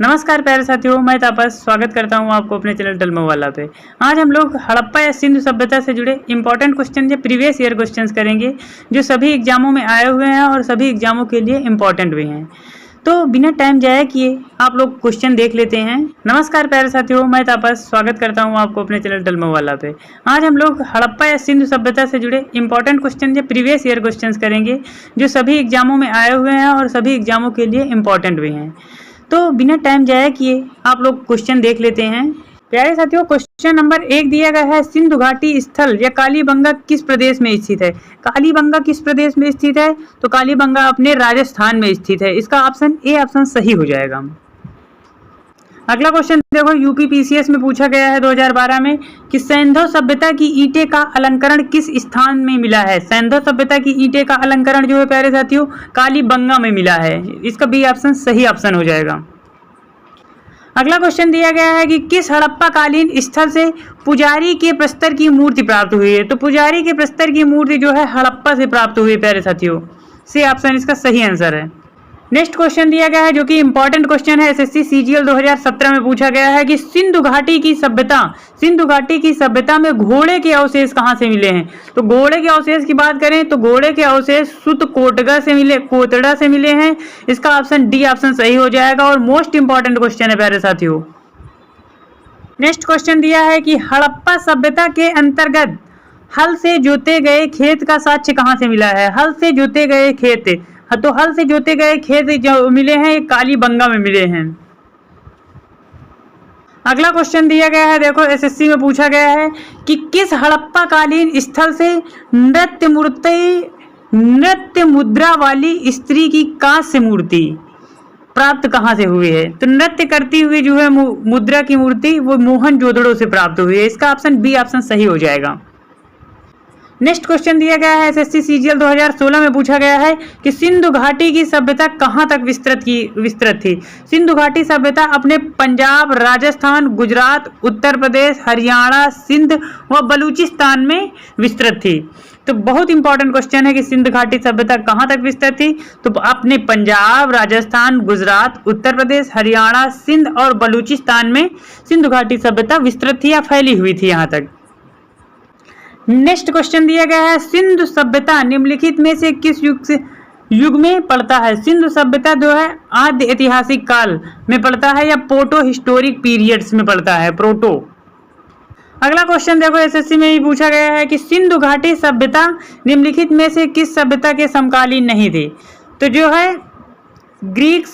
नमस्कार प्यारे साथियों, मैं तापस स्वागत करता हूं आपको अपने चैनल डलमो वाला पे। आज हम लोग हड़प्पा या सिंधु सभ्यता से जुड़े इंपॉर्टेंट क्वेश्चन या प्रीवियस ईयर क्वेश्चंस करेंगे जो सभी एग्जामों में आए हुए हैं और सभी एग्जामों के लिए इंपॉर्टेंट भी हैं। तो बिना टाइम जाया किए आप लोग क्वेश्चन देख लेते हैं। नमस्कार प्यारे साथियों, मैं तापस स्वागत करता हूं आपको अपने चैनल डलमो वाला पे। आज हम लोग हड़प्पा या सिंधु सभ्यता से जुड़े इंपॉर्टेंट क्वेश्चन या प्रीवियस ईयर क्वेश्चंस करेंगे जो सभी एग्जामों में आए हुए हैं और सभी एग्जामों के लिए इंपॉर्टेंट भी हैं। तो बिना टाइम जाया किए आप लोग क्वेश्चन देख लेते हैं। प्यारे साथियों, क्वेश्चन नंबर 1 दिया गया है, सिंधु घाटी स्थल या कालीबंगा किस प्रदेश में स्थित है? कालीबंगा किस प्रदेश में स्थित है? तो कालीबंगा अपने राजस्थान में स्थित है। इसका ऑप्शन ए ऑप्शन सही हो जाएगा। अगला क्वेश्चन देखो, यूपी पीसीएस में पूछा गया है 2012 में कि सैंधव सभ्यता की ईंटें का अलंकरण किस स्थान में मिला है? सैंधव सभ्यता की ईंटें का अलंकरण जो है प्यारे साथियों कालीबंगा में मिला है। इसका बी ऑप्शन सही ऑप्शन हो जाएगा। अगला क्वेश्चन दिया गया है कि किस हड़प्पा कालीन स्थल से पुजारी के प्रस्तर की मूर्ति प्राप्त हुई है? तो पुजारी के प्रस्तर की मूर्ति जो है हड़प्पा से प्राप्त हुई है प्यारे साथियों। सी ऑप्शन इसका सही आंसर है। नेक्स्ट क्वेश्चन दिया गया है जो कि इंपॉर्टेंट क्वेश्चन है, एसएससी सीजीएल 2017 में पूछा गया है कि सिंधु घाटी की सभ्यता में घोड़े के अवशेष कहाँ से मिले हैं? तो घोड़े के अवशेष की बात करें तो घोड़े के अवशेष कोटड़ा से मिले हैं। इसका ऑप्शन डी ऑप्शन सही हो जाएगा और मोस्ट इंपॉर्टेंट क्वेश्चन है प्यारे साथियों। नेक्स्ट क्वेश्चन दिया है कि हड़प्पा सभ्यता के अंतर्गत हल से जोते गए खेत का साक्ष्य कहाँ से मिला है? हल से जोते गए खेत, तो हल से जोते गए खेत जो मिले हैं ये कालीबंगा में मिले हैं। अगला क्वेश्चन दिया गया है, देखो एसएससी में पूछा गया है कि किस हड़प्पा कालीन स्थल से नृत्य मुद्रा वाली स्त्री की कांस्य मूर्ति प्राप्त कहाँ से हुई है? तो नृत्य करती हुई जो है मुद्रा की मूर्ति वो मोहनजोदड़ो से प्राप्त हुई है। इसका ऑप्शन बी ऑप्शन सही हो जाएगा। नेक्स्ट क्वेश्चन दिया गया है, एसएससी सीजीएल 2016 में पूछा गया है कि सिंधु घाटी की सभ्यता कहाँ तक विस्तृत थी? सिंधु घाटी सभ्यता अपने पंजाब, राजस्थान, गुजरात, उत्तर प्रदेश, हरियाणा, सिंध व बलूचिस्तान में विस्तृत थी। तो बहुत इंपॉर्टेंट क्वेश्चन है कि सिंधु घाटी सभ्यता कहाँ तक विस्तृत थी? तो अपने पंजाब, राजस्थान, गुजरात, उत्तर प्रदेश, हरियाणा, सिंध और बलूचिस्तान में सिंधु घाटी सभ्यता विस्तृत थी या फैली हुई थी यहाँ तक। नेक्स्ट क्वेश्चन दिया गया है, सिंधु सभ्यता निम्नलिखित में से किस युग में पड़ता है? सिंधु सभ्यता जो है आद्य ऐतिहासिक काल में पड़ता है या प्रोटो हिस्टोरिक पीरियड्स में पड़ता है? प्रोटो। अगला क्वेश्चन देखो, एसएससी में ही पूछा गया है कि सिंधु घाटी सभ्यता निम्नलिखित में से किस सभ्यता के समकालीन नहीं थी? तो जो है ग्रीक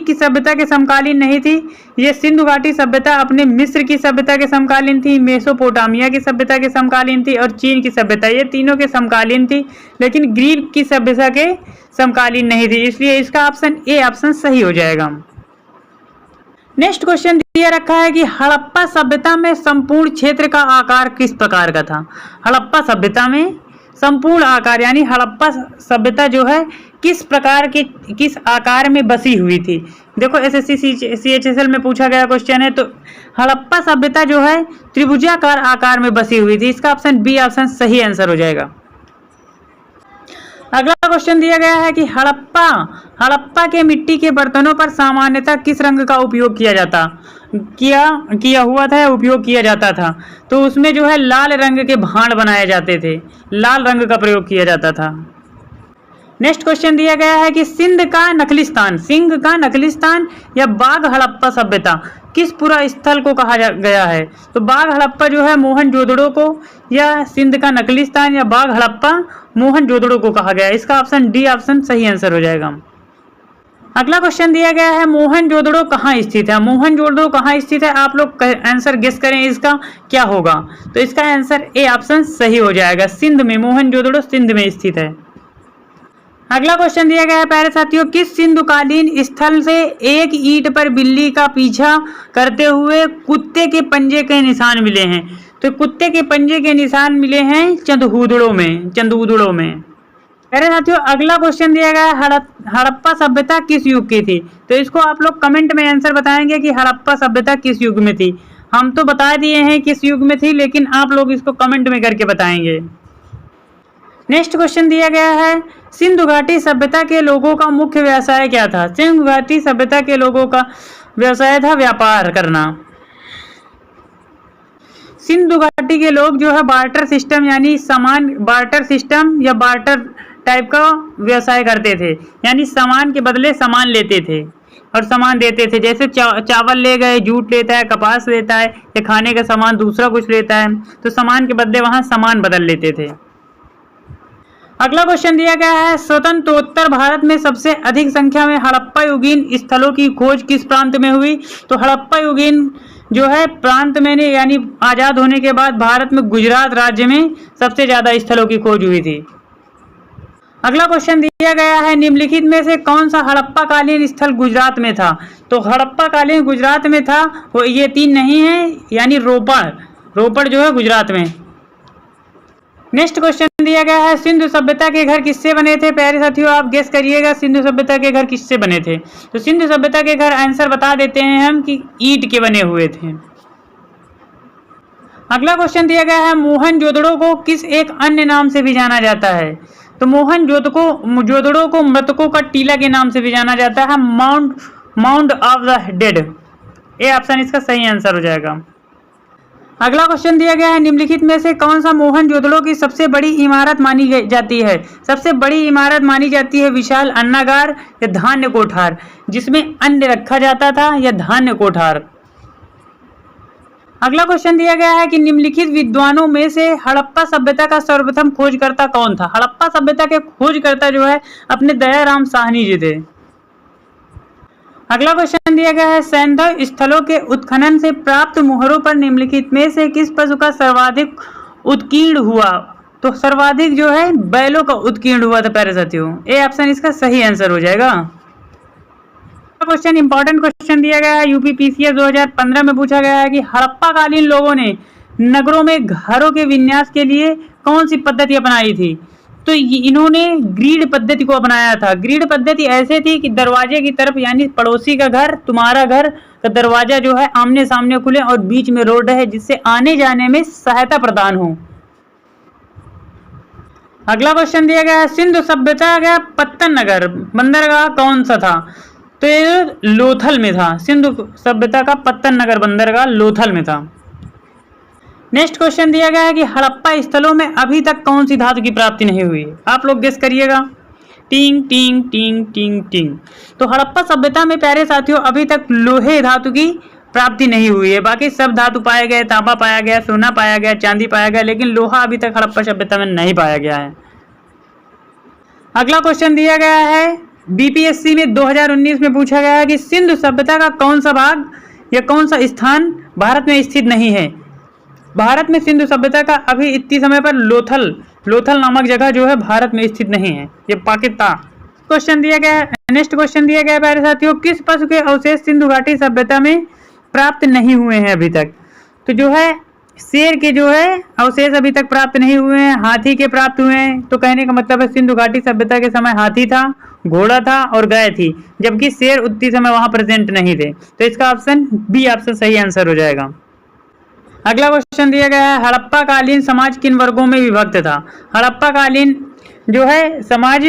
की सभ्यता के समकालीन नहीं थी। ये सिंधु घाटी सभ्यता अपने मिस्र की सभ्यता के समकालीन थी, मेसोपोटामिया की सभ्यता के समकालीन थी और चीन की सभ्यता, ये तीनों के समकालीन थी, लेकिन ग्रीक की सभ्यता के समकालीन नहीं थी। इसलिए इसका ऑप्शन ए ऑप्शन सही हो जाएगा। नेक्स्ट क्वेश्चन दिया रखा है कि हड़प्पा सभ्यता में संपूर्ण क्षेत्र का आकार किस प्रकार का था? हड़प्पा सभ्यता में संपूर्ण आकार यानी हड़प्पा सभ्यता जो है किस आकार में बसी हुई थी? देखो एसएससी सीएचएसएल में पूछा गया क्वेश्चन है। तो हड़प्पा सभ्यता जो है त्रिभुजाकार आकार में बसी हुई थी। इसका ऑप्शन बी ऑप्शन सही आंसर हो जाएगा। अगला क्वेश्चन दिया गया है कि हड़प्पा के मिट्टी के बर्तनों पर सामान्यतः किस रंग का उपयोग किया जाता था? तो उसमें जो है लाल रंग के भांड बनाए जाते थे, लाल रंग का प्रयोग किया जाता था। नेक्स्ट क्वेश्चन दिया गया है कि सिंध का नखलिस्तान या बाघ हड़प्पा सभ्यता किस पूरा स्थल को कहा गया है? तो बाघ हड़प्पा जो है मोहनजोदड़ो को या सिंध का नखलिस्तान या बाघ हड़प्पा मोहनजोदड़ो को कहा गया है। इसका ऑप्शन डी ऑप्शन सही आंसर हो जाएगा। अगला क्वेश्चन दिया गया है, मोहनजोदड़ो कहाँ स्थित है? मोहनजोदड़ो कहाँ स्थित है? आप लोग आंसर गेस करें इसका क्या होगा? तो इसका आंसर ए ऑप्शन सही हो जाएगा। सिंध में, मोहनजोदड़ो सिंध में स्थित है। अगला क्वेश्चन दिया गया है प्यारे साथियों, किस सिंधुकालीन स्थल से एक ईंट पर बिल्ली का पीछा करते हुए कुत्ते के पंजे के निशान मिले हैं? तो कुत्ते के पंजे के निशान मिले हैं चंदूदड़ो में। प्यारे साथियों, अगला क्वेश्चन दिया गया है, हड़प्पा सभ्यता किस युग की थी? तो इसको आप लोग कमेंट में आंसर बताएंगे कि हड़प्पा सभ्यता किस युग में थी। हम तो बता दिए हैं किस युग में थी, लेकिन आप लोग इसको कमेंट में करके बताएंगे। नेक्स्ट क्वेश्चन दिया गया है, सिंधु घाटी सभ्यता के लोगों का मुख्य व्यवसाय क्या था? सिंधु घाटी सभ्यता के लोगों का व्यवसाय था व्यापार करना। सिंधु घाटी के लोग जो है बार्टर सिस्टम यानी सामान बार्टर सिस्टम या बार्टर टाइप का व्यवसाय करते थे, यानी सामान के बदले सामान लेते थे और सामान देते थे। जैसे चावल ले गए, जूट लेता है, कपास लेता है, या खाने का सामान दूसरा कुछ लेता है, तो सामान के बदले वहां सामान बदल लेते थे। अगला क्वेश्चन दिया गया है, स्वतंत्रोत्तर भारत में सबसे अधिक संख्या में हड़प्पा युगीन स्थलों की खोज किस प्रांत में हुई? तो हड़प्पा युगीन जो है प्रांत में यानी आजाद होने के बाद भारत में गुजरात राज्य में सबसे ज्यादा स्थलों की खोज हुई थी। अगला क्वेश्चन दिया गया है, निम्नलिखित में से कौन सा हड़प्पा कालीन स्थल गुजरात में था? तो हड़प्पा कालीन गुजरात में था वो ये 3 नहीं है, यानी रोपड़ जो है गुजरात में। नेक्स्ट क्वेश्चन दिया गया है, सिंधु सभ्यता के घर किससे बने थे? प्यारे साथियों आप गेस करिएगा सिंधु सभ्यता के घर किससे बने थे? तो सिंधु सभ्यता के घर आंसर बता देते हैं हम कि ईंट के बने हुए थे। अगला क्वेश्चन दिया गया है, मोहनजोदड़ो को किस एक अन्य नाम से भी जाना जाता है? तो मोहनजोदड़ो को मृतकों का टीला के नाम से भी जाना जाता है, माउंड ऑफ द डेड। ये ऑप्शन इसका सही आंसर हो जाएगा। अगला क्वेश्चन दिया गया है, निम्नलिखित में से कौन सा मोहनजोदड़ो की सबसे बड़ी इमारत मानी जाती है? सबसे बड़ी इमारत मानी जाती है विशाल अन्नागार या धान्य कोठार, जिसमें अन्न रखा जाता था, या धान्य कोठार। अगला क्वेश्चन दिया गया है कि निम्नलिखित विद्वानों में से हड़प्पा सभ्यता का सर्वप्रथम खोजकर्ता कौन था? हड़प्पा सभ्यता के खोजकर्ता जो है अपने दयाराम साहनी जी थे। अगला क्वेश्चन दिया गया है, सैंधव स्थलों के उत्खनन से प्राप्त मोहरों पर निम्नलिखित में से किस पशु का सर्वाधिक उत्कीर्ण हुआ? तो सर्वाधिक जो है बैलों का उत्कीर्ण हुआ था प्यारे साथियों। ए ऑप्शन इसका सही आंसर हो जाएगा। क्वेश्चन इंपॉर्टेंट क्वेश्चन दिया गया है, यूपीपीसीएस 2015 में पूछा गया है कि हड़प्पा कालीन लोगों ने नगरों में घरों के विन्यास के लिए कौन सी पद्धति अपनाई थी? तो इन्होंने ग्रिड पद्धति को अपनाया था। ग्रिड पद्धति ऐसे थी कि दरवाजे की तरफ यानी पड़ोसी का घर, तुम्हारा घर का दरवाजा जो है आमने सामने खुले और बीच में रोड है, जिससे आने जाने में सहायता प्रदान हो। अगला क्वेश्चन दिया गया है, सिंधु सभ्यता का पत्तन नगर बंदरगाह कौन सा था? तो ये लोथल में था। सिंधु सभ्यता का पत्तन नगर बंदरगाह लोथल में था। नेक्स्ट क्वेश्चन दिया गया है कि हड़प्पा स्थलों में अभी तक कौन सी धातु की प्राप्ति नहीं हुई? आप लोग गेस करिएगा। टिंग टिंग टिंग टिंग टिंग। तो हड़प्पा सभ्यता में प्यारे साथियों अभी तक लोहे धातु की प्राप्ति नहीं हुई है। बाकी सब धातु पाए गए, तांबा पाया गया, सोना पाया गया, चांदी पाया गया, लेकिन लोहा अभी तक हड़प्पा सभ्यता में नहीं पाया गया है। अगला क्वेश्चन दिया गया है, बीपीएससी में 2019 में पूछा गया है कि सिंधु सभ्यता का कौन सा भाग या कौन सा स्थान भारत में स्थित नहीं है? भारत में सिंधु सभ्यता का अभी इतनी समय पर लोथल नामक जगह जो है भारत में स्थित नहीं है, ये पाकिस्तान। क्वेश्चन दिया गया है, नेक्स्ट क्वेश्चन दिया गया है प्यारे साथियों, किस पशु के अवशेष सिंधु घाटी सभ्यता में प्राप्त नहीं हुए हैं अभी तक? तो जो है शेर के जो है अवशेष अभी तक प्राप्त नहीं हुए हैं, हाथी के प्राप्त हुए हैं। तो कहने का मतलब है सिंधु घाटी सभ्यता के समय हाथी था, घोड़ा था और गाय थी, जबकि शेर उतनी समय वहां प्रेजेंट नहीं थे। तो इसका ऑप्शन बी ऑप्शन सही आंसर हो जाएगा। अगला क्वेश्चन दिया गया है, हड़प्पा कालीन समाज किन वर्गों में विभक्त था? हड़प्पा कालीन जो है समाज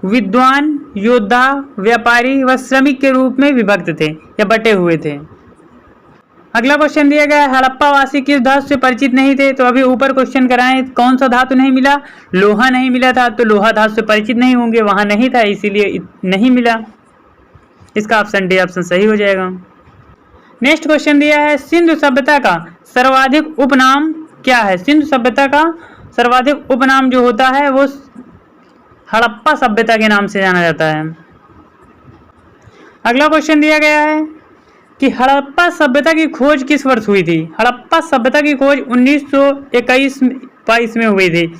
विद्वान, योद्धा, व्यापारी व श्रमिक के रूप में विभक्त थे या बटे हुए थे। अगला क्वेश्चन दिया गया है, हड़प्पा वासी किस धातु से परिचित नहीं थे? तो अभी ऊपर क्वेश्चन कराएं, कौन सा धातु नहीं मिला? लोहा नहीं मिला था, तो लोहा धातु से परिचित नहीं होंगे, वहां नहीं था इसीलिए नहीं मिला। इसका ऑप्शन डी ऑप्शन सही हो जाएगा। नेक्स्ट क्वेश्चन दिया है, सिंधु सभ्यता का सर्वाधिक उपनाम क्या है? सिंधु सभ्यता का सर्वाधिक उपनाम जो होता है वो हड़प्पा सभ्यता के नाम से जाना जाता है। अगला क्वेश्चन दिया गया है कि हड़प्पा सभ्यता की खोज किस वर्ष हुई थी? हड़प्पा सभ्यता की खोज 1921-22 में हुई थी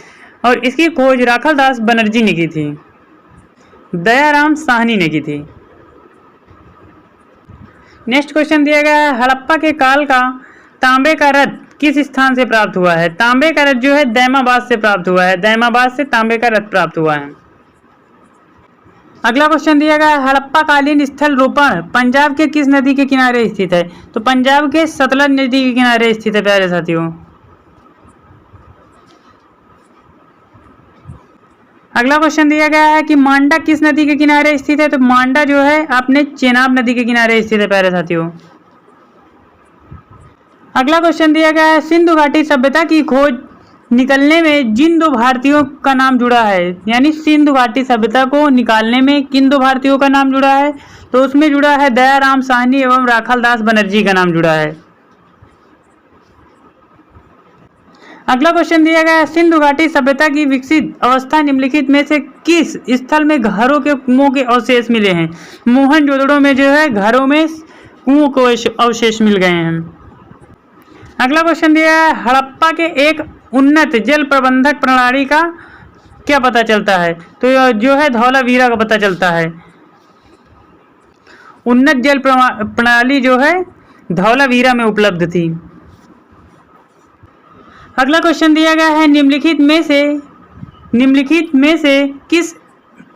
और इसकी खोज राखालदास बनर्जी ने की थी, दयाराम साहनी ने की थी। नेक्स्ट क्वेश्चन दिया गया है, हड़प्पा के काल का तांबे का रथ किस स्थान से प्राप्त हुआ है? तांबे का रथ जो है दैमाबाद से प्राप्त हुआ है, दैमाबाद से तांबे का रथ प्राप्त हुआ है। अगला क्वेश्चन दिया गया है, हड़प्पा कालीन स्थल रोपण पंजाब के किस नदी के किनारे स्थित है? तो पंजाब के सतलज नदी के किनारे स्थित है प्यारे साथियों। अगला क्वेश्चन दिया गया है कि मांडा किस नदी के किनारे स्थित है। तो मांडा जो है अपने चेनाब नदी के किनारे स्थित है प्यारे साथियों। अगला क्वेश्चन दिया गया है सिंधु घाटी सभ्यता की खोज निकलने में जिन दो भारतीयों का नाम जुड़ा है, यानी सिंधु घाटी सभ्यता को निकालने में किन दो भारतीयों का नाम जुड़ा है। तो उसमें जुड़ा है दयाराम साहनी एवं राखालदास बनर्जी का नाम जुड़ा है। अगला क्वेश्चन दिया गया है सिंधु घाटी सभ्यता की विकसित अवस्था निम्नलिखित में से किस स्थल में घरों के कुओं के अवशेष मिले हैं। मोहनजोदड़ो में जो है घरों में कुओं के अवशेष मिल गए हैं। अगला क्वेश्चन दिया है हड़प्पा के एक उन्नत जल प्रबंधक प्रणाली का क्या पता चलता है। तो जो है धौलावीरा का पता चलता है। उन्नत जल प्रणाली जो है धौलावीरा में उपलब्ध थी। अगला क्वेश्चन दिया गया है निम्नलिखित में से किस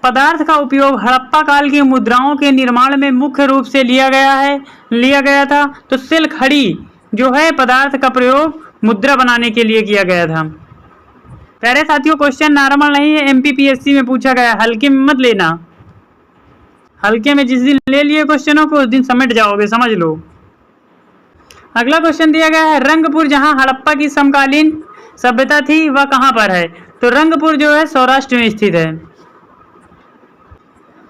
पदार्थ का उपयोग हड़प्पा काल की मुद्राओं के निर्माण में मुख्य रूप से लिया गया था। तो सिलखड़ी जो है पदार्थ का प्रयोग मुद्रा बनाने के लिए किया गया था। प्यारे साथियों क्वेश्चन नॉर्मल नहीं है, एमपीपीएससी में पूछा गया, हल्के में मत लेना। हल्के में जिस दिन ले लिए क्वेश्चनों को उस दिन समेट जाओगे, समझ लो। अगला क्वेश्चन दिया गया है रंगपुर जहां हड़प्पा की समकालीन सभ्यता थी वह कहां पर है। तो रंगपुर जो है सौराष्ट्र में स्थित है।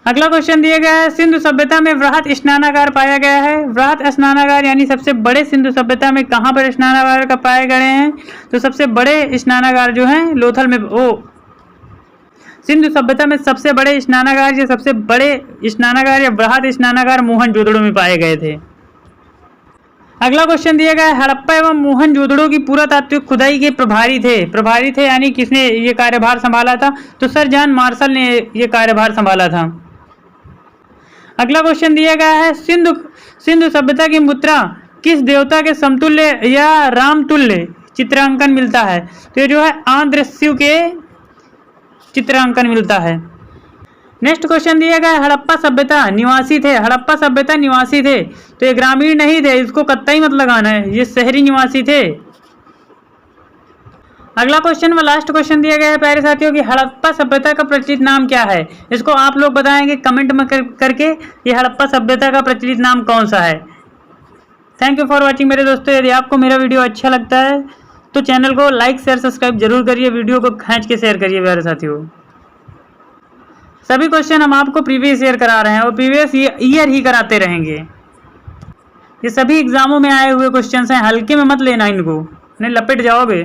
अगला क्वेश्चन दिया गया है सिंधु सभ्यता में वृहत स्नानागार पाया गया है। वृहत स्नानागार यानी सबसे बड़े सिंधु सभ्यता में कहां पर स्नानागार का पाए गए हैं। तो सबसे बड़े स्नानागार जो हैं लोथल में, सिंधु सभ्यता में सबसे बड़े स्नानागार या वृहत स्नानागार मोहनजोदड़ो में पाए गए थे। अगला क्वेश्चन दिया गया है हड़प्पा एवं मोहनजोदड़ो की पुरातात्विक खुदाई के प्रभारी थे यानी किसने ये कार्यभार संभाला था। तो सर जॉन मार्शल ने ये कार्यभार संभाला था। अगला क्वेश्चन दिया गया है सिंधु सभ्यता की मुद्रा किस देवता के समतुल्य या रामतुल्य चित्रांकन मिलता है। तो ये जो है आंध्र शिव के चित्रांकन मिलता है। नेक्स्ट क्वेश्चन दिया गया हड़प्पा सभ्यता निवासी थे। तो ये ग्रामीण नहीं थे, इसको कतई मत लगाना है, ये शहरी निवासी थे। अगला क्वेश्चन व लास्ट क्वेश्चन दिया गया है प्यारे साथियों की हड़प्पा सभ्यता का प्रचलित नाम क्या है। इसको आप लोग बताएंगे कमेंट में करके ये हड़प्पा सभ्यता का प्रचलित नाम कौन सा है। थैंक यू फॉर वॉचिंग मेरे दोस्तों। यदि आपको मेरा वीडियो अच्छा लगता है तो चैनल को लाइक शेयर सब्सक्राइब जरूर करिए, वीडियो को खींच के शेयर करिए प्यारे साथियों। सभी क्वेश्चन हम आपको प्रीवियस ईयर करा रहे हैं और प्रीवियस ईयर ही कराते रहेंगे। ये सभी एग्जामों में आए हुए क्वेश्चन हैं, हल्के में मत लेना इनको, नहीं लपेट जाओगे।